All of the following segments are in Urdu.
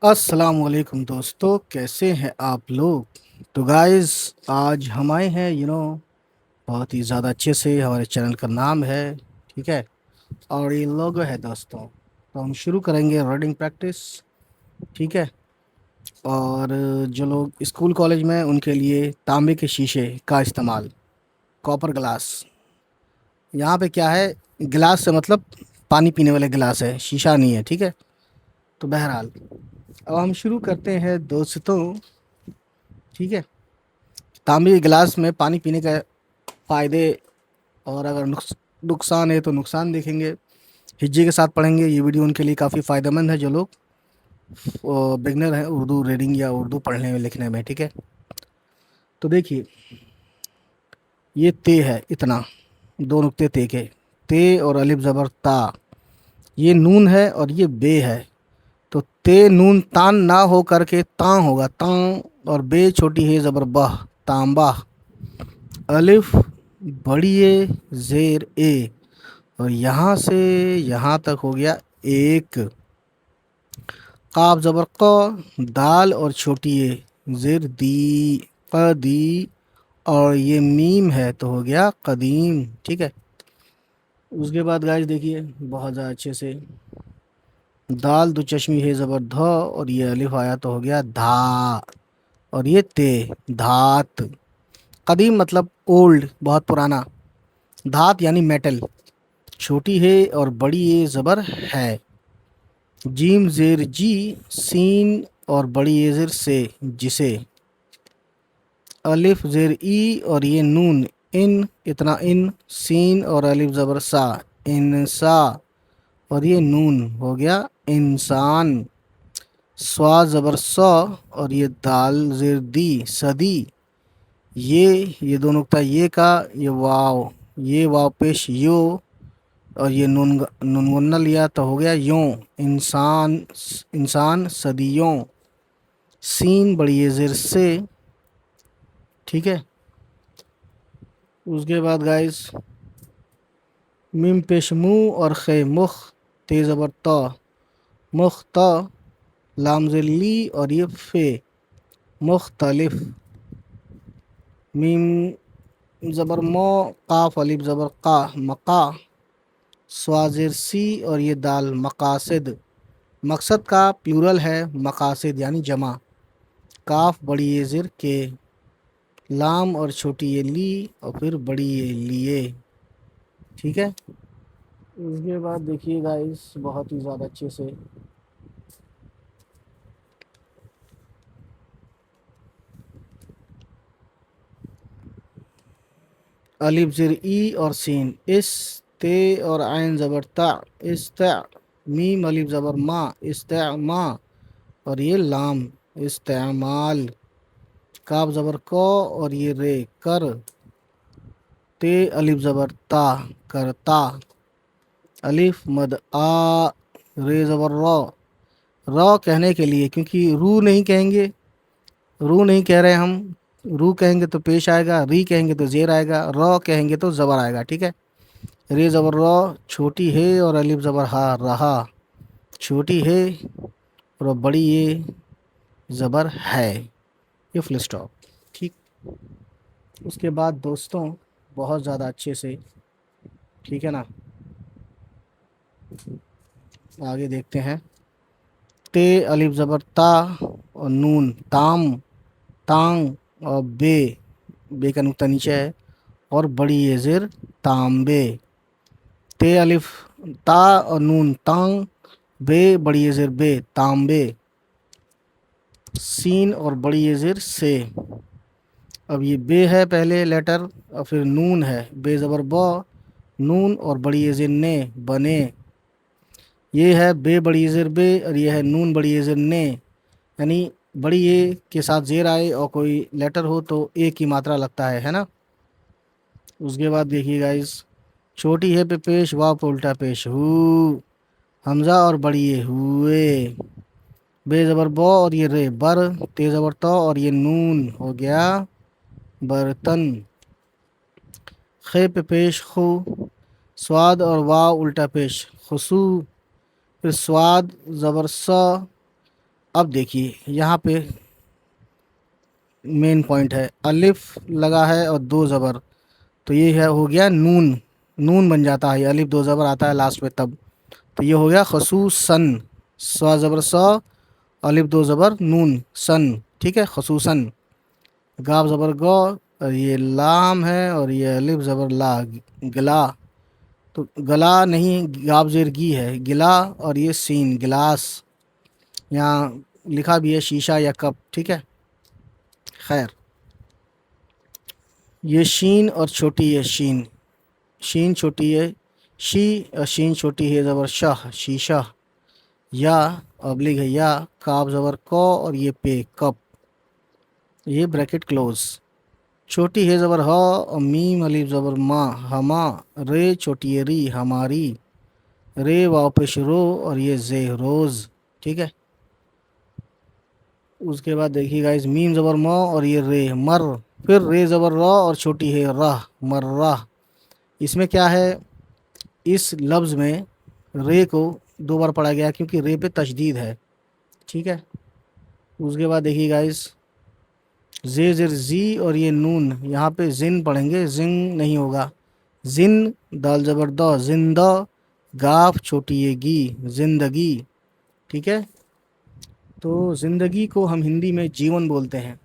السلام علیکم دوستو، کیسے ہیں آپ لوگ؟ تو گائز، آج ہم آئے ہیں بہت ہی زیادہ اچھے سے. ہمارے چینل کا نام ہے، ٹھیک ہے، اور یہ لوگو ہے دوستوں. تو ہم شروع کریں گے ریڈنگ پریکٹس، ٹھیک ہے. اور جو لوگ اسکول کالج میں ان کے لیے تانبے کے شیشے کا استعمال، کاپر گلاس. یہاں پہ کیا ہے، گلاس سے مطلب پانی پینے والے گلاس ہے، شیشہ نہیں ہے، ٹھیک ہے. تو بہرحال اب ہم شروع کرتے ہیں دوستوں، ٹھیک ہے. تانبے کے گلاس میں پانی پینے کا فائدے اور اگر نقصان ہے تو نقصان دیکھیں گے. ہجے کے ساتھ پڑھیں گے. یہ ویڈیو ان کے لیے کافی فائدہ مند ہے جو لوگ بگنر ہیں اردو ریڈنگ یا اردو پڑھنے میں لکھنے میں، ٹھیک ہے. تو دیکھیے، یہ تے ہے، اتنا دو نقطے تے کے، تے اور الف زبر تا. یہ نون ہے اور یہ بے ہے. تو تے نون تان نہ ہو کر کے تاں ہوگا، تاں. اور بے چھوٹی ہے زبر بہ، تانبا. الف بڑی اے زیر اے، اور یہاں سے یہاں تک ہو گیا ایک. قاف زبر ق، دال اور چھوٹی اے زیر دی، قدی. اور یہ میم ہے تو ہو گیا قدیم، ٹھیک ہے. اس کے بعد گائز دیکھیے بہت زیادہ اچھے سے، دال دو چشمی ہے زبر دھ، اور یہ الف آیا تو ہو گیا دھا. اور یہ تے، دھات. قدیم مطلب اولڈ، بہت پرانا. دھات یعنی میٹل. چھوٹی ہے اور بڑی ہے زبر ہے. جیم زیر جی، سین اور بڑی ہے زیر سے، جسے. الف زیر ای اور یہ نون، ان، اتنا ان. سین اور الف زبر سا، انسا. اور یہ نون ہو گیا انسان. سوا زبر سو اور یہ دال زیر دی، صدی. یہ دو نقطہ یہ کا، یہ واو، یہ واو پیش یو. اور یہ نون غنہ لیا تو ہو گیا یوں، انسان. انسان صدیوں. سین بڑی زیر سے، ٹھیک ہے. اس کے بعد گائز، میم پیش مو اور خے مخ، تے زبر تا، مختا. لام زیر لی اور یہ فے، مختلف. میم زبر مو، قاف الف زبر قا، مقا. سوازر سی اور یہ دال، مقاصد. مقصد کا پلورل ہے مقاصد یعنی جمع. کاف بڑی یہ زر کے، لام اور چھوٹی یہ لی اور پھر بڑی یہ لیے، ٹھیک ہے. اس کے بعد دیکھیے گائز بہت ہی زیادہ اچھے سے، الف زر ای اور سین، اس. تے اور عین زبر تا، استع. میم الف زبر ما، استعما. اور یہ لام، استعمال. کاف زبر کو اور یہ رے، کر. تے الف زبر تا، کرتا. الف مد آ، رے زبر رو. رو کہنے کے لیے، کیونکہ رو نہیں کہیں گے، رو نہیں کہہ رہے ہم. رو کہیں گے تو پیش آئے گا، ری کہیں گے تو زیر آئے گا، رو کہیں گے تو زبر آئے گا، ٹھیک ہے. رے زبر رو، چھوٹی ہے اور الف زبر ہا، رہا. چھوٹی ہے اور بڑی یہ زبر ہے، یہ فل اسٹاپ، ٹھیک. اس کے بعد دوستوں بہت زیادہ اچھے سے، ٹھیک ہے نا، آگے دیکھتے ہیں. تے الف زبر تا اور نون، تام، تانگ. اور بے کا نقطہ نیچے ہے اور بڑی یہ زیر، تانبے. تے الف تا اور نون، تانگ. بے بڑی یہ زیر بے، تانبے. سین اور بڑی یہ زیر سے. اب یہ بے ہے پہلے لیٹر اور پھر نون ہے، بے زبر با، نون اور بڑی یہ زیر نے، بنے. یہ ہے بے بڑی زیر بے اور یہ ہے نون بڑی زیر نے، یعنی بڑی اے کے ساتھ زیر آئے اور کوئی لیٹر ہو تو اے کی ماترا لگتا ہے نا. اس کے بعد دیکھیے گائز، چھوٹی ہے پہ پیش، واو پہ الٹا پیش، ہو. حمزہ اور بڑی اے، ہوئے. بے زبر بو اور یہ رے، بر. تے زبر تو اور یہ نون ہو گیا برتن. خے پہ پیش، خو. سواد اور واو الٹا پیش، خسو. پھر سواد زبر سا اب دیکھیے یہاں پہ مین پوائنٹ ہے، الف لگا ہے اور دو زبر، تو یہ ہے ہو گیا نون، نون بن جاتا ہے، الف دو زبر آتا ہے لاسٹ میں تب، تو یہ ہو گیا خصوصاً، سوا زبر سو، الف دو زبر نون، سن، ٹھیک ہے، خصوصاً، گاب زبر گو، اور یہ لام ہے، اور یہ الف زبر لا، گلا، تو گلا نہیں، گاب زیر گی ہے، گلا، اور یہ سین، گلاس، یہاں لکھا بھی ہے شیشہ یا کپ، ٹھیک ہے، خیر، یہ شین اور چھوٹی ہے شین، شین چھوٹی ہے شی، اور شین چھوٹی ہے زبر شاہ، شیشہ، یا ابلغ ہے یا، کاف زبر کو، اور یہ پے، کپ، یہ بریکٹ کلوز، چھوٹی ہے زبر ہا، اور میم الف زبر ما، ہما، رے چھوٹی ہے ری، ہماری، رے واپش رو، اور یہ زے، روز، ٹھیک ہے، اس کے بعد دیکھیے گا اس میم زبر ما، اور یہ رے، مر، پھر رے زبر را، اور چھوٹی ہے راہ، مر راہ، اس میں کیا ہے، اس لفظ میں رے کو دو بار پڑھا گیا کیونکہ رے پہ تشدید ہے، ٹھیک ہے، اس کے بعد دیکھیے گا اس زے زر زی، اور یہ نون، یہاں پہ زن پڑھیں گے، زن نہیں ہوگا، زن، دال زبر دو، زندہ، گاف چھوٹی ہے گی، زندگی، ٹھیک ہے، تو زندگی کو ہم ہندی میں جیون بولتے ہیں،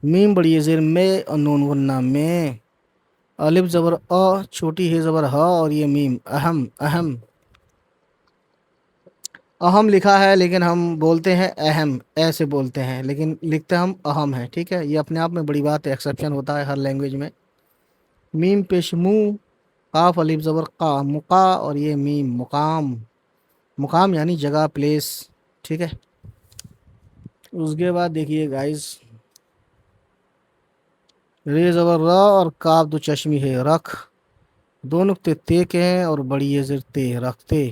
میم بڑی زیر میں، اور نون غنہ میں، الف زبر آ، چھوٹی ہے زبر ہا، اور یہ میم، اہم، اہم، اہم لکھا ہے لیکن ہم بولتے ہیں اہم، ایسے بولتے ہیں لیکن لکھتے ہم اہم ہیں، ٹھیک ہے، یہ اپنے آپ میں بڑی بات ہے، ایکسیپشن ہوتا ہے ہر لینگویج میں، میم پیش منہ، قاف الف زبر قا، مقا، اور یہ میم، مقام، مقام یعنی جگہ، پلیس، ٹھیک ہے، اس کے بعد دیکھیے گائز رے زبر را، اور کاف دو چشمی ہے، رکھ، دو نقطے تے کے ہیں، اور بڑی یہ زر تے، رکھتے،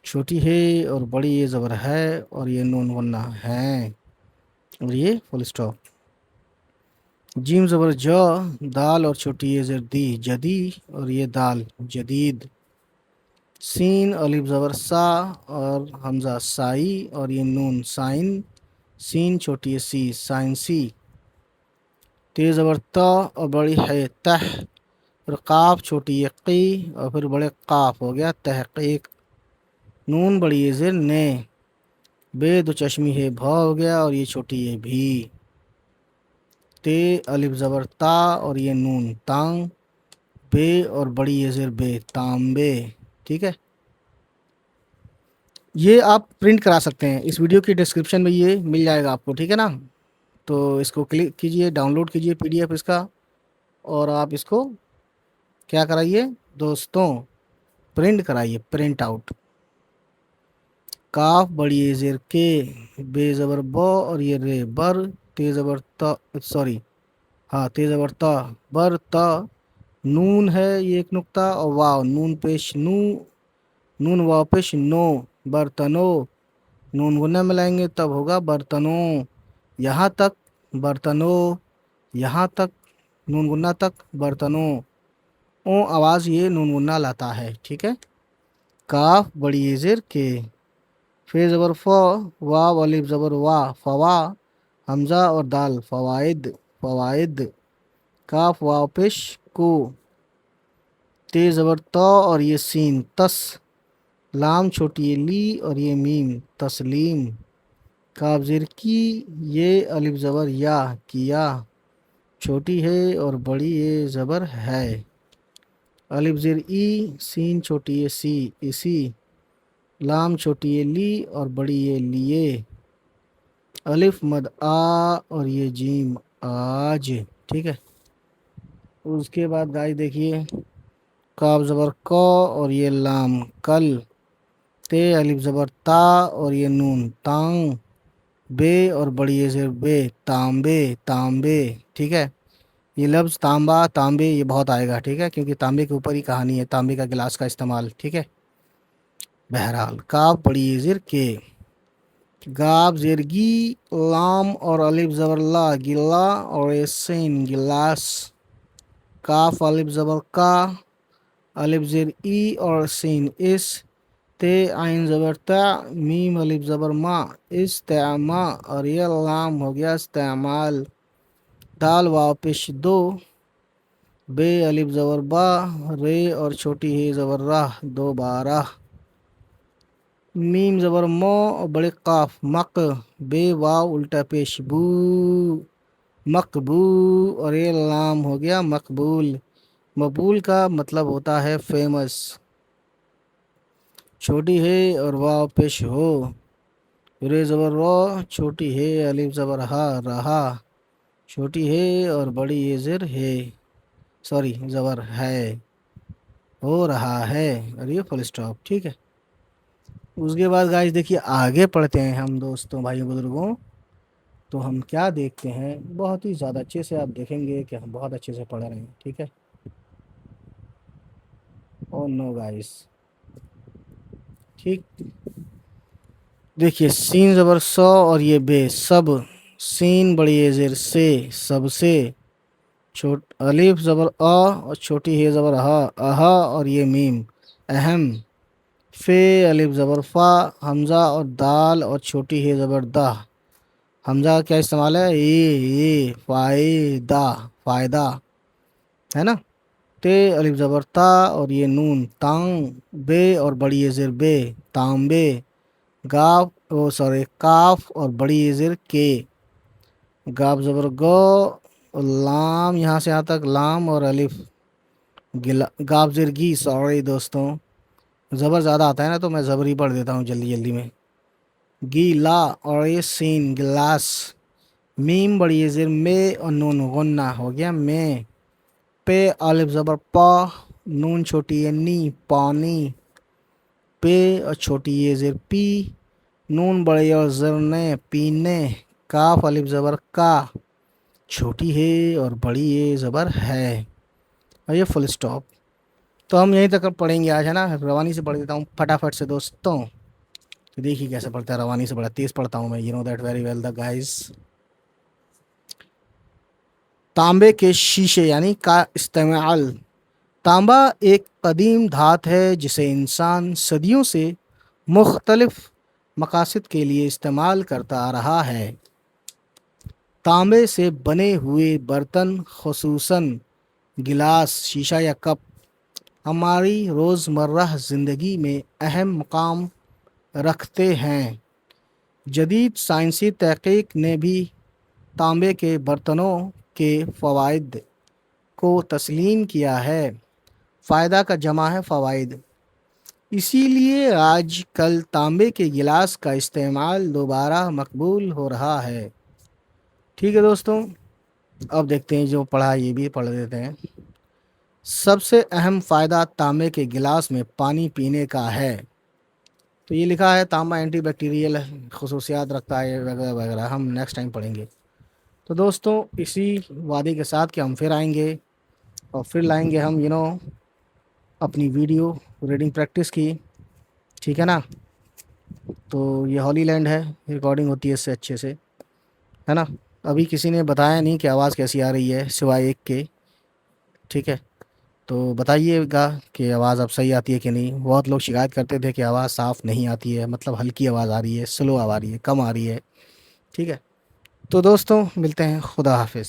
چھوٹی ہے اور بڑی یہ زبر ہے، اور یہ نون غنہ ہے، اور یہ فل اسٹاپ، جیم زبر جا، دال، اور چھوٹی یہ زر دی، جدی، اور یہ دال، جدید، سین الف زبر سا، اور حمزہ سائی، اور یہ نون، سائن، سین چھوٹی ہے سی، سائنسی، تیز زبر تا، اور بڑی ہے تہ، پھر قاف چھوٹی ہے قی، اور پھر بڑے قاف، ہو گیا تحقیق، نون بڑی ہے زر نے، بے دو چشمی ہے بھا، ہو گیا، اور یہ چھوٹی ہے بھی، تے الف زبر تا، اور یہ نون، تانگ، بے، اور بڑی یہ زر بے، تانبے، ٹھیک ہے، یہ آپ پرنٹ کرا سکتے ہیں، اس ویڈیو کی ڈسکرپشن میں یہ مل جائے گا آپ کو، ٹھیک ہے نا، تو اس کو کلک کیجئے، ڈاؤن لوڈ کیجئے پی ڈی ایف اس کا، اور آپ اس کو کیا کرائیے دوستوں، پرنٹ کرائیے، پرنٹ آؤٹ، کاف بڑی زیر کے، بے زبر بو، اور یہ رے، بر، تے زبر تا، سوری، ہاں تے زبر تا، بر تا، نون ہے یہ ایک نقطہ، اور واو، نون پیش نو، نون واو پیش نو، برتنو، نون غنہ ملائیں گے تب ہوگا برتنوں، یہاں تک برتنوں، یہاں تک نون غنہ تک برتنوں، او آواز یہ نون غنہ لاتا ہے، ٹھیک ہے، کاف بڑی زیر کے، فے زبر فو، واو الف زبر وا، فوا، حمزہ اور دال، فوائد، فوائد، کاف واو پیش کو، تے زبر تو، اور یہ سین، تس، لام چھوٹی ہے لی، اور یہ میم، تسلیم، کاف زیر کی، یہ الف زبر یا، کیا، چھوٹی ہے اور بڑی یہ زبر ہے، الف زیر ای، سین چھوٹی ہے سی، اسی، لام چھوٹی ہے لی، اور بڑی یہ لیے، الف مد آ، اور یہ جیم، آج، ٹھیک ہے، اس کے بعد گائے دیکھیے کاف زبر کو، اور یہ لام، کل، تے الف زبر تا، اور یہ نون، تانگ، بے، اور بڑی یہ زیر بے، تانبے، تانبے، ٹھیک ہے، یہ لفظ تانبا، تانبے یہ بہت آئے گا، ٹھیک ہے، کیونکہ تانبے کے اوپر ہی کہانی ہے، تانبے کا گلاس کا استعمال، ٹھیک ہے، بہرحال کاف بڑی یہ زیر کے، گاب زیر گی، لام، اور الف زبر لا، گلا، اور یہ سین، گلاس، کاف الف زبر کا، الف زیر ای، اور سین اس، تے عین زبر تا، میم الف زبر ما، استعما، اور یہ لام ہو گیا استعمال، دال واو پیش دو، بے الف زبر با، رے اور چھوٹی ہے زبر راہ، دوبارہ، میم زبر مو اور بڑے قاف مق، بے واو الٹا پیش بو، مقبو، اور یہ لام ہو گیا مقبول۔ مقبول کا مطلب ہوتا ہے فیمس، چھوٹی ہے اور واو پیش ہو، رے زبر رو، چھوٹی ہے الف زبر ہا، رہا، چھوٹی ہے اور بڑی یہ زر ہے، سوری زبر ہے، ہو رہا ہے، اور یہ فل اسٹاپ، ٹھیک ہے۔ اس کے بعد گائز دیکھیے آگے پڑھتے ہیں ہم دوستوں بھائیوں بزرگوں، تو ہم کیا دیکھتے ہیں، بہت ہی زیادہ اچھے سے آپ دیکھیں گے کہ ہم بہت اچھے سے پڑھ رہے ہیں، ٹھیک ہے۔ او نو گائز، ٹھیک، دیکھیے سین زبر سو اور یہ بے، سب، سین بڑی زیر سے، سب سے، الف زبر آ اور چھوٹی ہے زبر ہا، اہا، اور یہ میم، اہم، فے الف زبر فا، حمزہ اور دال اور چھوٹی ہے زبر دہ، حمزہ کا کیا استعمال ہے، یہ فائدہ، فائدہ ہے نا، تے الف زبر تا اور یہ نون، تانگ، بے اور بڑی زیر بے، تانبے، گاف، سوری کاف اور بڑی زیر کے، گاف زبر گو، اور لام یہاں سے یہاں تک لام اور الف، گاف زیر گی، سوری دوستوں زبر زیادہ آتا ہے نا تو میں زبر ہی پڑھ دیتا ہوں جلدی جلدی میں، گی لا، اور یہ سین گلاس، میم بڑی زیر میں اور نون غنہ ہو گیا میں، پے الف زبر پا، نون چھوٹی ہے نی، پانی، پے اور چھوٹی یہ زیر پی، نون بڑی اور زرنے، پینے، کاف الف زبر کا، چھوٹی ہے اور بڑی یہ زبر ہے، اور یہ فل اسٹاپ۔ تو ہم یہیں تک پڑھیں گے آج، ہے نا، روانی سے پڑھ دیتا ہوں پھٹافٹ سے دوستوں، تو دیکھیے کیسے پڑھتا ہے، روانی سے بڑا تیز پڑھتا ہوں میں، you know that very well the guys. تانبے کے شیشے یعنی کا استعمال، تانبا ایک قدیم دھات ہے جسے انسان صدیوں سے مختلف مقاصد کے لیے استعمال کرتا آ رہا ہے۔ تانبے سے بنے ہوئے برتن خصوصاً گلاس، شیشہ یا کپ ہماری روزمرہ زندگی میں اہم مقام رکھتے ہیں۔ جدید سائنسی تحقیق نے بھی تانبے کے برتنوں کے فوائد کو تسلیم کیا ہے، فائدہ کا جمع ہے فوائد، اسی لیے آج کل تانبے کے گلاس کا استعمال دوبارہ مقبول ہو رہا ہے۔ ٹھیک ہے دوستوں، اب دیکھتے ہیں جو پڑھا یہ بھی پڑھ دیتے ہیں۔ سب سے اہم فائدہ تانبے کے گلاس میں پانی پینے کا ہے، تو یہ لکھا ہے تانبا اینٹی بیکٹیریل خصوصیات رکھتا ہے وغیرہ وغیرہ، ہم نیکسٹ ٹائم پڑھیں گے۔ تو دوستوں اسی وعدے کے ساتھ کہ ہم پھر آئیں گے اور پھر لائیں گے ہم اپنی ویڈیو ریڈنگ پریکٹس کی، ٹھیک ہے نا۔ تو یہ ہولی لینڈ ہے، ریکارڈنگ ہوتی ہے اس سے اچھے سے، ہے نا۔ ابھی کسی نے بتایا نہیں کہ آواز کیسی آ رہی ہے سوائے ایک کے، ٹھیک ہے، تو بتائیے گا کہ آواز اب صحیح آتی ہے کہ نہیں۔ بہت لوگ شکایت کرتے تھے کہ آواز صاف نہیں آتی ہے، مطلب ہلکی آواز آ رہی ہے، سلو آ رہی ہے، کم آ رہی ہے، ٹھیک ہے۔ تو دوستوں ملتے ہیں، خدا حافظ۔